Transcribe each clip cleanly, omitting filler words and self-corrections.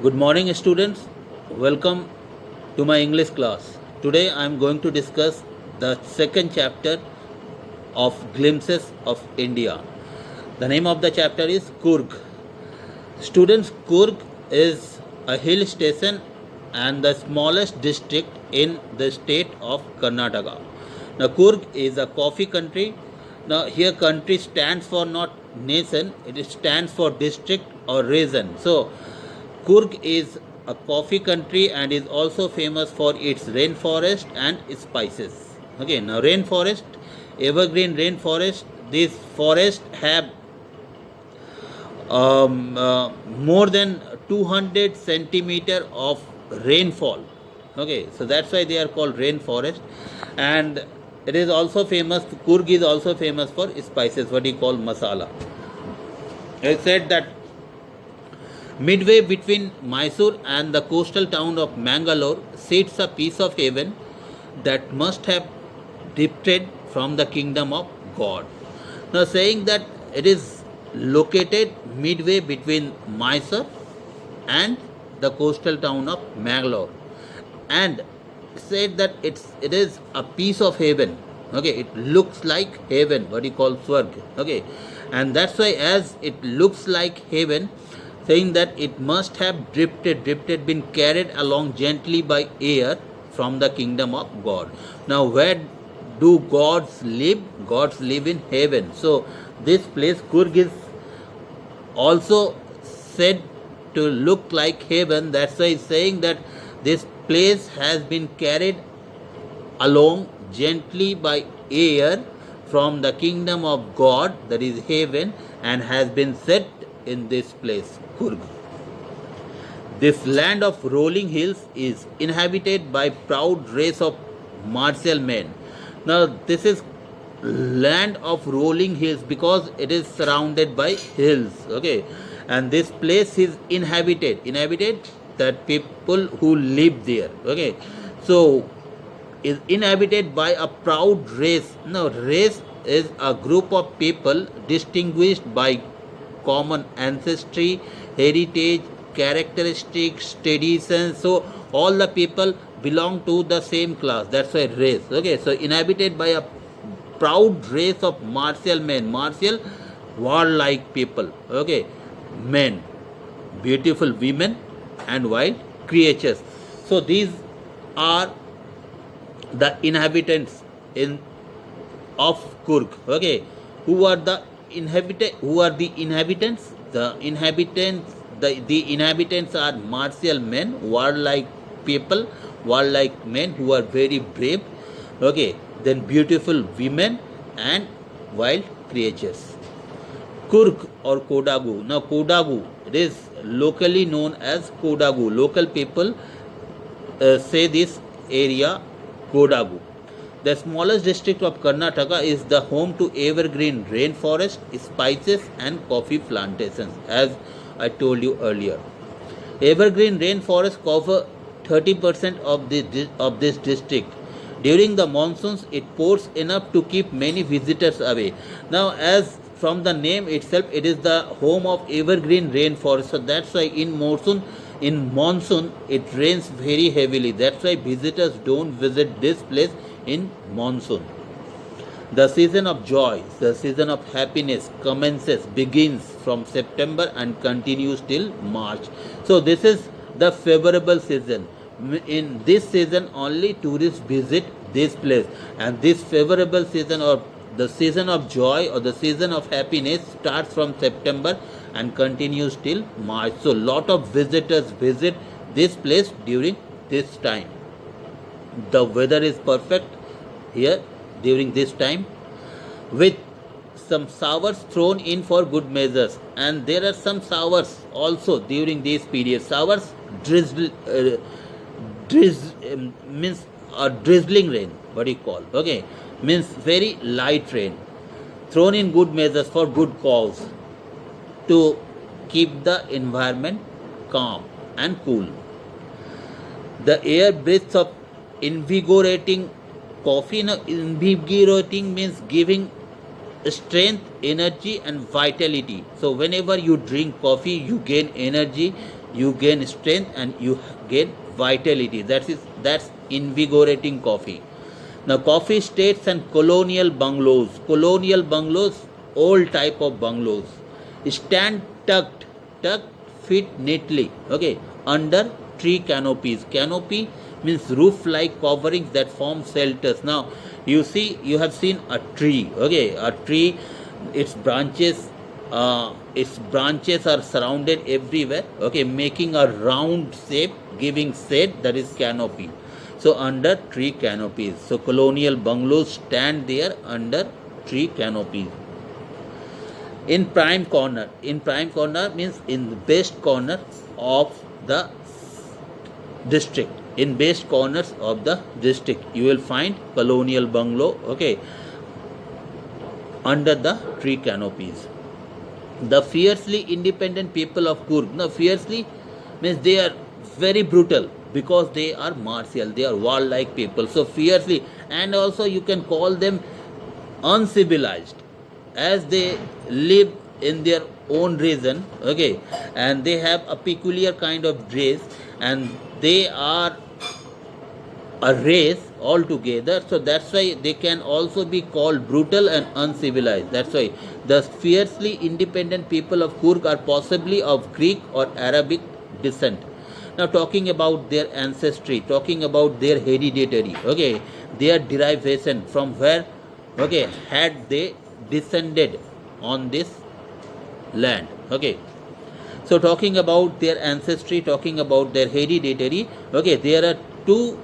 Good morning, students. Welcome to my English class. Today I am going to discuss the second chapter of Glimpses of India. The name of the chapter is Coorg. Students, Coorg is a hill station and the smallest district in the state of Karnataka. Now, Coorg is a coffee country. Now, here country stands for not nation, it stands for district or region. So, Coorg is a coffee country and is also famous for its rainforest and spices. Okay, now rainforest, evergreen rainforest. These forests have more than 200 centimeter of rainfall. Okay, so that's why they are called rainforest. And it is also famous, Coorg is also famous for spices, what we call masala. I said that midway between Mysore and the coastal town of Mangalore sits a piece of heaven that must have drifted from the kingdom of God. Now, saying that it is located midway between Mysore and the coastal town of Mangalore, and said that it is a piece of heaven. Okay, it looks like heaven, what you call Swarg. Okay, and that's why, as it looks like heaven, saying that it must have drifted, been carried along gently by air from the kingdom of God. Now, where do gods live? Gods live in heaven. So, this place, Coorg, is also said to look like heaven. That's why he's saying that this place has been carried along gently by air from the kingdom of God, that is heaven, and has been set in this place, Coorg. This land of rolling hills is inhabited by proud race of martial men. Now, this is land of rolling hills because it is surrounded by hills. Okay, and this place is inhabited that people who live there. Okay, so is inhabited by a proud race. Now, race is a group of people distinguished by common ancestry, heritage, characteristics, traditions. So all the people belong to the same class. That's why race. Okay, so inhabited by a proud race of martial men, martial, warlike people. Okay, men, beautiful women, and wild creatures. So these are the inhabitants in of Coorg. Okay, who are the inhabitants? The inhabitants are martial men, warlike people, warlike men who are very brave. Okay, then beautiful women and wild creatures. Coorg or Kodagu. Now, Kodagu, it is locally known as Kodagu. Local people say this area Kodagu. The smallest district of Karnataka is the home to evergreen rainforest, spices, and coffee plantations, as I told you earlier. Evergreen rainforests cover 30% of this district. During the monsoons, it pours enough to keep many visitors away. Now, as from the name itself, it is the home of evergreen rainforest. So that's why in monsoon it rains very heavily. That's why visitors don't visit this place in monsoon. The season of joy, the season of happiness begins from September and continues till March. So this is the favorable season. In this season only tourists visit this place, and this favorable season, or the season of joy or the season of happiness, starts from September and continues till March. So lot of visitors visit this place during this time. The weather is perfect here during this time, with some showers thrown in for good measures, and there are some showers also during these periods. Showers means a drizzling rain, what do you call? Okay, means very light rain thrown in good measures for good cause, to keep the environment calm and cool. The air breaths of invigorating coffee. Now, invigorating means giving strength, energy, and vitality. So whenever you drink coffee, you gain energy, you gain strength and you gain vitality. That's invigorating coffee. Now, coffee estates and colonial bungalows. Colonial bungalows, old type of bungalows, stand tucked, fit neatly, okay, under tree canopies. Canopy means roof-like coverings that form shelters. Now, you have seen a tree, okay, a tree, its branches are surrounded everywhere, okay, making a round shape, giving shade, that is canopy. So under tree canopies. So colonial bungalows stand there under tree canopies. In prime corner. In prime corner means in the best corner of the district. In best corners of the district, you will find colonial bungalow, okay, under the tree canopies. The fiercely independent people of Coorg. Now, fiercely means they are very brutal because they are martial, they are warlike people. So, fiercely, and also you can call them uncivilized, as they live in their own region, okay, and they have a peculiar kind of dress, and they are a race altogether. So that's why they can also be called brutal and uncivilized. That's why the fiercely independent people of Coorg are possibly of Greek or Arabic descent. Now, talking about their ancestry, talking about their hereditary, okay, their derivation, from where, okay, had they descended on this land, okay. So talking about their ancestry, talking about their hereditary, okay, there are two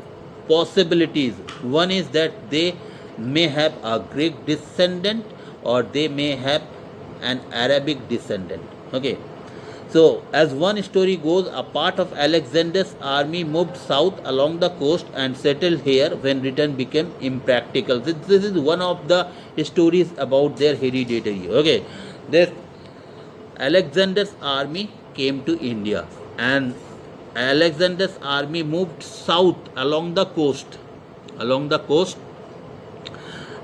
possibilities. One is that they may have a Greek descendant, or they may have an Arabic descendant, okay. So, as one story goes, a part of Alexander's army moved south along the coast and settled here when return became impractical. This is one of the stories about their hereditary, okay. This Alexander's army came to India, and Alexander's army moved south along the coast,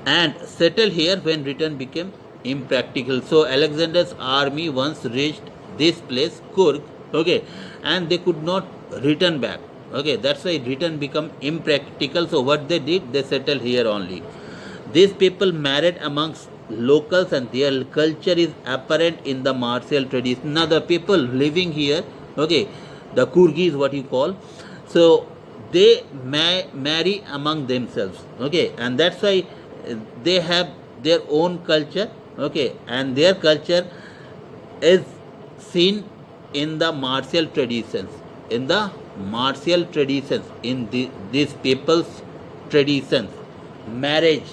and settled here when return became impractical. So Alexander's army once reached this place, Coorg, okay, and they could not return back, okay. That's why return become impractical. So what they did, they settled here only. These people married amongst locals, and their culture is apparent in the martial tradition. Now the people living here, okay, the Coorgis, what you call, so they marry among themselves, okay, and that's why they have their own culture, okay, and their culture is seen in the martial traditions, in these people's traditions, marriage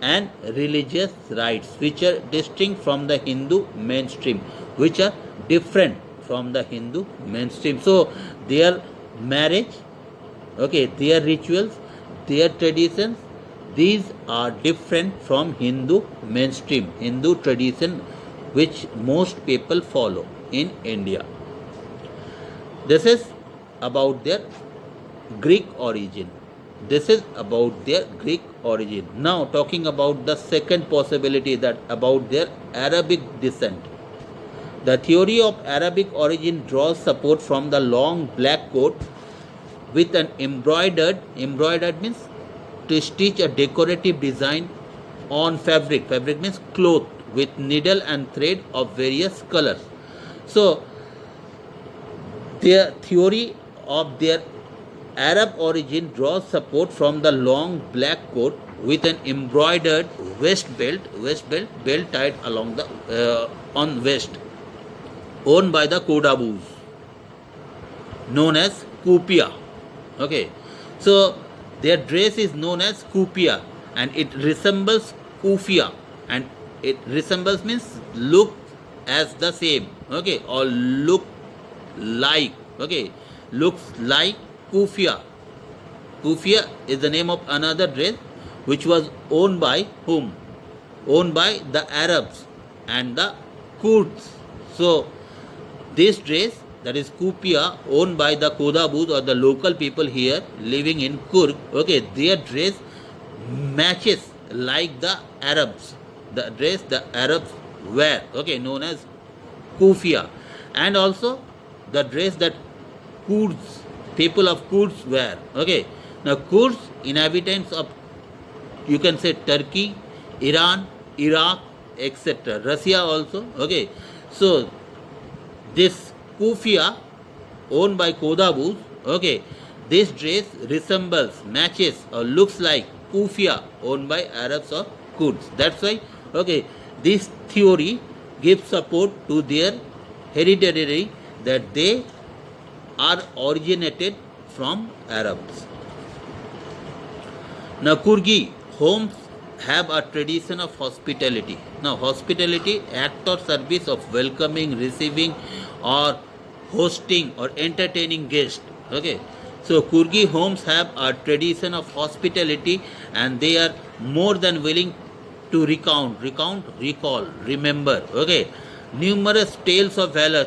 and religious rites, which are distinct from the Hindu mainstream, which are different from the Hindu mainstream. So their marriage, okay, their rituals, their traditions, these are different from Hindu mainstream, Hindu tradition, which most people follow in India. This is about their Greek origin. Now, talking about the second possibility, that about their Arabic descent. The theory of Arabic origin draws support from the long black coat with an embroidered means to stitch a decorative design on fabric. Fabric means cloth with needle and thread of various colors. So, their theory of their Arab origin draws support from the long black coat with an embroidered waist belt tied along the on waist, owned by the Kodabus, known as kupia. Okay, so their dress is known as kupia, and it resembles kufia, and it resembles means look as the same, okay, or look like, okay, looks like kufia. Kufia is the name of another dress which was owned by whom? Owned by the Arabs and the Kurds. So this dress, that is kupia, owned by the Kodabus or the local people here living in Coorg, okay, their dress matches like the Arabs, the dress the Arabs wear, okay, known as kufia, and also the dress that Kurds, people of Kurds were. Okay. Now Kurds, inhabitants of, you can say, Turkey, Iran, Iraq, etc. Russia also. Okay. So this kufiya owned by Kodabus, okay, this dress resembles, matches or looks like kufiya owned by Arabs or Kurds. That's why, okay, this theory gives support to their hereditary that they are originated from Arabs. Now Kurgi homes have a tradition of hospitality. Now hospitality, act or service of welcoming, receiving or hosting or entertaining guests. Okay. So Kurgi homes have a tradition of hospitality and they are more than willing to recall, remember. Okay. Numerous tales of valor,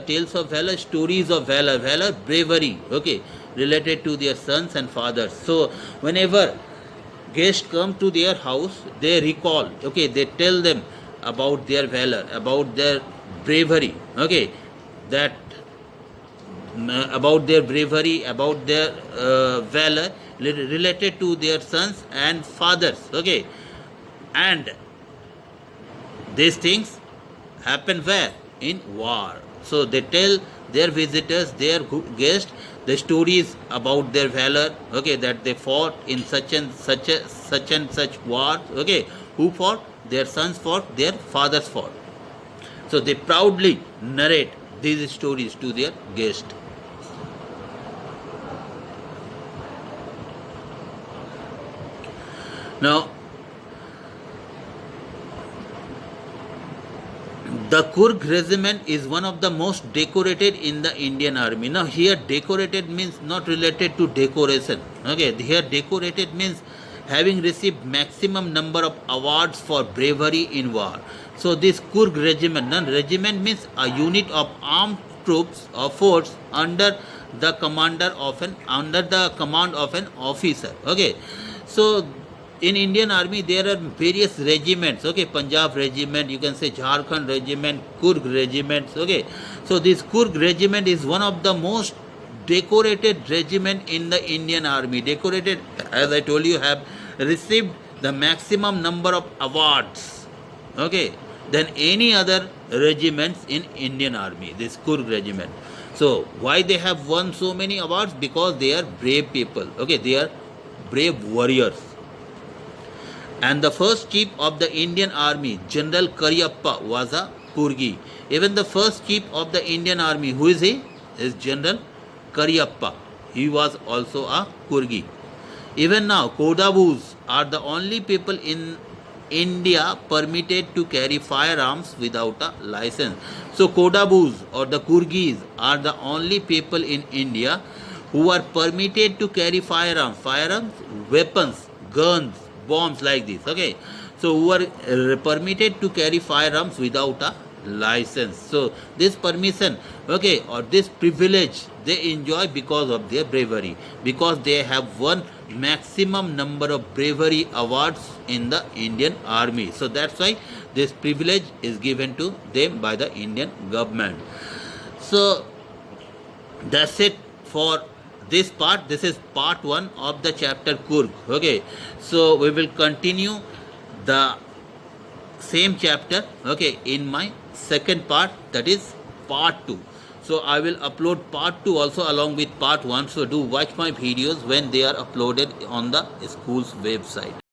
stories of valor, bravery, okay, related to their sons and fathers. So whenever guests come to their house, they recall, okay, they tell them about their valor, about their bravery, okay, that about their bravery, about their valor related to their sons and fathers, okay. And these things happen where? In war. So they tell their visitors, their guests, the stories about their valor, okay, that they fought in such and such war, okay, who fought? Their sons fought, their fathers fought. So they proudly narrate these stories to their guests. Now, the Kurg regiment is one of the most decorated in the Indian army. Now here decorated means not related to decoration. Okay, here decorated means having received maximum number of awards for bravery in war. So this Kurg regiment, regiment means a unit of armed troops or force under the command of an officer. Okay, so in Indian army there are various regiments, okay, Punjab regiment, you can say Jharkhand regiment, Kurg regiments, okay. So this Kurg regiment is one of the most decorated regiment in the Indian army. Decorated, as I told you, have received the maximum number of awards, okay, than any other regiments in Indian army, this Kurg regiment. So why they have won so many awards? Because they are brave people, okay, they are brave warriors. And the first chief of the Indian army, General Karyappa, was a Kurgi. Even the first chief of the Indian army, who is he? Is General Karyappa. He was also a Kurgi. Even now, Kodabus are the only people in India permitted to carry firearms without a license. So Kodabus or the Kurgis are the only people in India who are permitted to carry firearms, weapons, guns, bombs like this, okay. So who are permitted to carry firearms without a license. So this permission, okay, or this privilege they enjoy because of their bravery, because they have won maximum number of bravery awards in the Indian army. So that's why this privilege is given to them by the Indian government. So that's it for this part. This is part 1 of the chapter Kurg. Okay, so we will continue the same chapter, okay, in my second part, that is part 2. So I will upload part 2 also along with part 1. So do watch my videos when they are uploaded on the school's website.